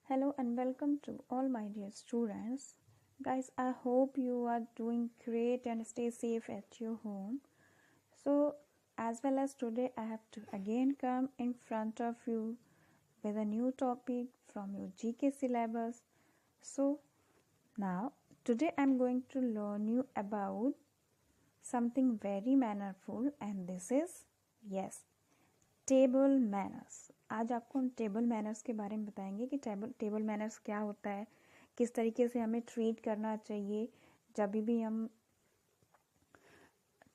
Hello and welcome to all my dear students. Guys, I hope you are doing great and stay safe at your home. So, as well as today, I have to again come in front of you with a new topic from your GK syllabus. So, now today I'm going to learn you about something very mannerful, and this is yes, table manners. आज आपको हम table manners के बारे में बताएंगे कि table manners क्या होता है, किस तरीके से हमें ट्रीट करना चाहिए जब भी हम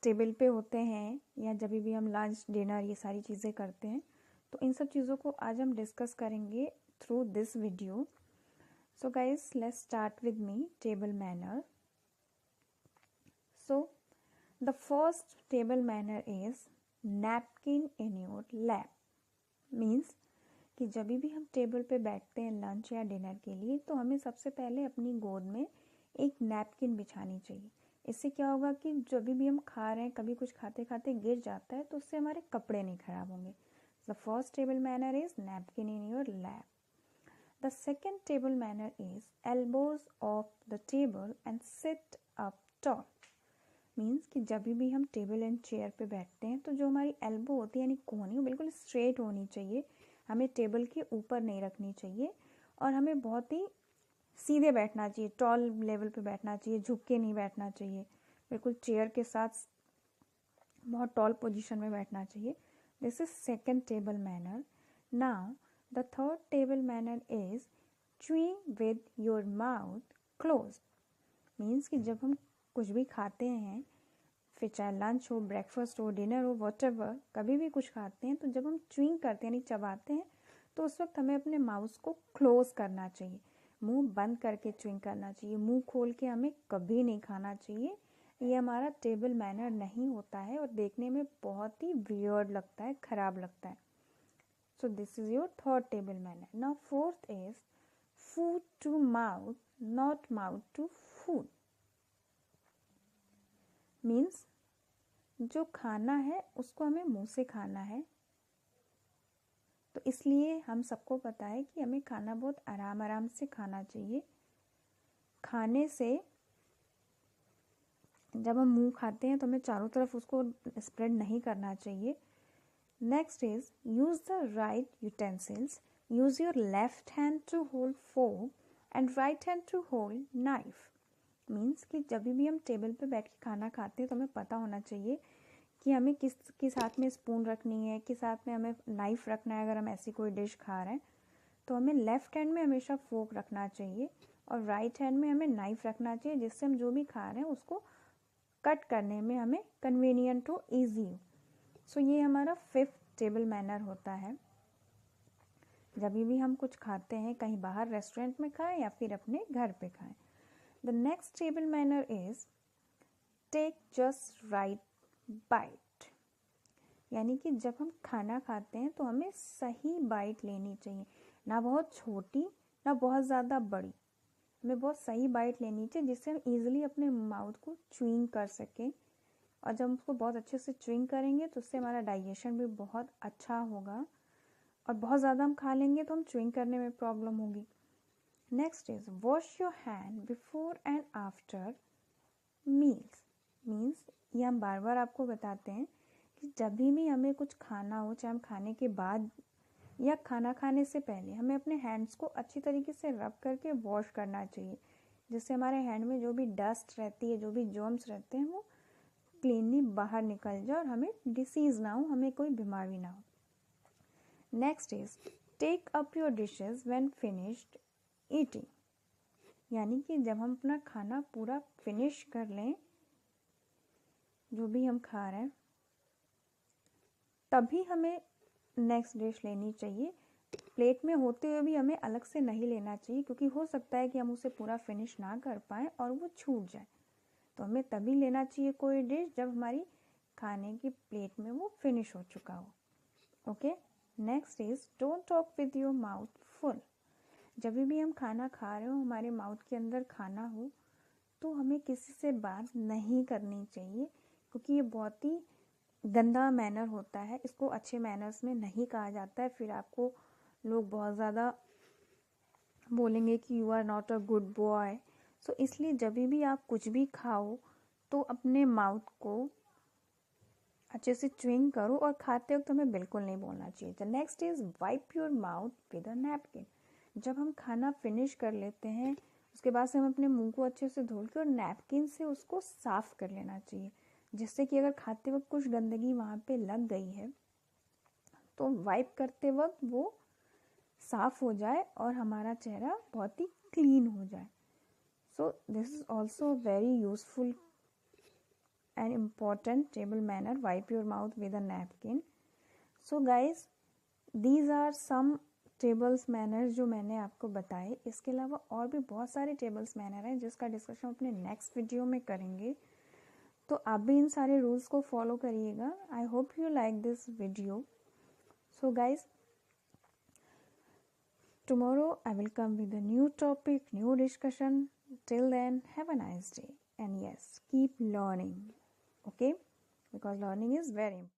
टेबल पे होते हैं या जब भी हम लंच डिनर ये सारी चीज़ें करते हैं। तो इन सब चीज़ों को आज हम डिस्कस करेंगे through this video. So guys, let's start with me table manner. So the first table manner is napkin in your lap. Means कि जब भी हम टेबल पे बैठते हैं लंच या डिनर के लिए, तो हमें सबसे पहले अपनी गोद में एक नैपकिन बिछानी चाहिए। इससे क्या होगा कि जब भी हम खा रहे हैं, कभी कुछ खाते खाते गिर जाता है तो उससे हमारे कपड़े नहीं खराब होंगे। The first table manner is napkin in your lap. The second table manner is elbows off the table and sit up tall. Means कि जब भी हम टेबल एंड चेयर पे बैठते हैं तो जो हमारी एल्बो होती है यानी कोहनी, वो बिल्कुल स्ट्रेट होनी चाहिए। हमें टेबल के ऊपर नहीं रखनी चाहिए और हमें बहुत ही सीधे बैठना चाहिए, टॉल लेवल पे बैठना चाहिए, झुक के नहीं बैठना चाहिए, बिल्कुल चेयर के साथ बहुत टॉल पोजीशन में बैठना चाहिए। This is second table manner. Now the third table manner is chewing with your mouth close. Means कि जब हम कुछ भी खाते हैं, फिर चाहे लंच हो, ब्रेकफास्ट हो, डिनर हो, व्हाटएवर, कभी भी कुछ खाते हैं तो जब हम च्यूइंग करते हैं यानी चबाते हैं तो उस वक्त हमें अपने माउथ को क्लोज करना चाहिए, मुंह बंद करके च्यूइंग करना चाहिए। मुंह खोल के हमें कभी नहीं खाना चाहिए। ये हमारा टेबल मैनर नहीं होता है और देखने में बहुत ही वियर्ड लगता है, खराब लगता है। So this is your third table manner. Now fourth is food to mouth, not mouth to food. Means जो खाना है उसको हमें मुंह से खाना है, तो इसलिए हम सबको पता है कि हमें खाना बहुत आराम आराम से खाना चाहिए। खाने से जब हम मुंह खाते हैं तो हमें चारों तरफ उसको स्प्रेड नहीं करना चाहिए। Next is use the right utensils. Use your left hand to hold fork and right hand to hold knife. Means कि जब भी हम टेबल पे बैठ के खाना खाते हैं तो हमें पता होना चाहिए कि हमें किस हाथ में स्पून रखनी है, किस हाथ में हमें नाइफ रखना है। अगर हम ऐसी कोई डिश खा रहे हैं तो हमें लेफ्ट हैंड में हमेशा फोर्क रखना चाहिए और राइट हैंड में हमें नाइफ रखना चाहिए, जिससे हम जो भी खा रहे हैं उसको कट करने में हमें कन्वीनियंट हो, ईजी हो। सो ये हमारा फिफ्थ टेबल मैनर होता है। जब भी हम कुछ खाते हैं, कहीं बाहर रेस्टोरेंट में खाएं या फिर अपने घर पे खाएं। The next table manner is take just right bite. यानी कि जब हम खाना खाते हैं तो हमें सही बाइट लेनी चाहिए, ना बहुत छोटी ना बहुत ज़्यादा बड़ी। हमें बहुत सही बाइट लेनी चाहिए जिससे हम इजीली अपने माउथ को च्यूइंग कर सकें। और जब हम उसको बहुत अच्छे से च्यूइंग करेंगे तो उससे हमारा डाइजेशन भी बहुत अच्छा होगा। और बहुत ज़्यादा हम खा लेंगे तो हम च्यूइंग करने में प्रॉब्लम होगी। Next is wash your hand before and after meals. Means ये हम बार बार आपको बताते हैं कि जब भी हमें कुछ खाना हो, चाहे हम खाने के बाद या खाना खाने से पहले, हमें अपने हैंड्स को अच्छी तरीके से रब करके वॉश करना चाहिए, जिससे हमारे हैंड में जो भी डस्ट रहती है, जो भी जर्म्स रहते हैं, वो क्लीनली बाहर निकल जाए और हमें डिसीज ना हो, हमें कोई बीमारी ना हो। Next is take up your dishes when finished eating. यानी कि जब हम अपना खाना पूरा फिनिश कर लें, जो भी हम खा रहे हैं, तभी हमें नेक्स्ट डिश लेनी चाहिए। प्लेट में होते हुए भी हमें अलग से नहीं लेना चाहिए, क्योंकि हो सकता है कि हम उसे पूरा फिनिश ना कर पाएं और वो छूट जाए। तो हमें तभी लेना चाहिए कोई डिश जब हमारी खाने की प्लेट में वो फिनिश हो चुका हो। Okay, next is don't talk with your mouth full. जब भी हम खाना खा रहे हो, हमारे माउथ के अंदर खाना हो, तो हमें किसी से बात नहीं करनी चाहिए, क्योंकि ये बहुत ही गंदा मैनर होता है। इसको अच्छे मैनर्स में नहीं कहा जाता है। फिर आपको लोग बहुत ज़्यादा बोलेंगे कि you are not a good boy. So इसलिए जब भी आप कुछ भी खाओ तो अपने माउथ को अच्छे से च्युइंग करो, और खाते वक्त हमें बिल्कुल नहीं बोलना चाहिए। The next is wipe your mouth with a napkin. जब हम खाना फिनिश कर लेते हैं उसके बाद से हम अपने मुंह को अच्छे से धो के और नैपकिन से उसको साफ कर लेना चाहिए, जिससे कि अगर खाते वक्त कुछ गंदगी वहाँ पे लग गई है तो वाइप करते वक्त वो साफ हो जाए और हमारा चेहरा बहुत ही क्लीन हो जाए। So this is also very useful and important table manner, wipe your mouth with a napkin. So guys, these are some tables manners जो मैंने आपको बताए। इसके अलावा और भी बहुत सारे टेबल्स मैनर हैं जिसका डिस्कशन अपने नेक्स्ट वीडियो में करेंगे, तो आप भी इन सारे रूल्स को फॉलो करिएगा। I hope you like this video. So guys, tomorrow I will come with a new topic, new discussion. Till then, have a nice day, and yes, keep learning, okay, because learning is very important.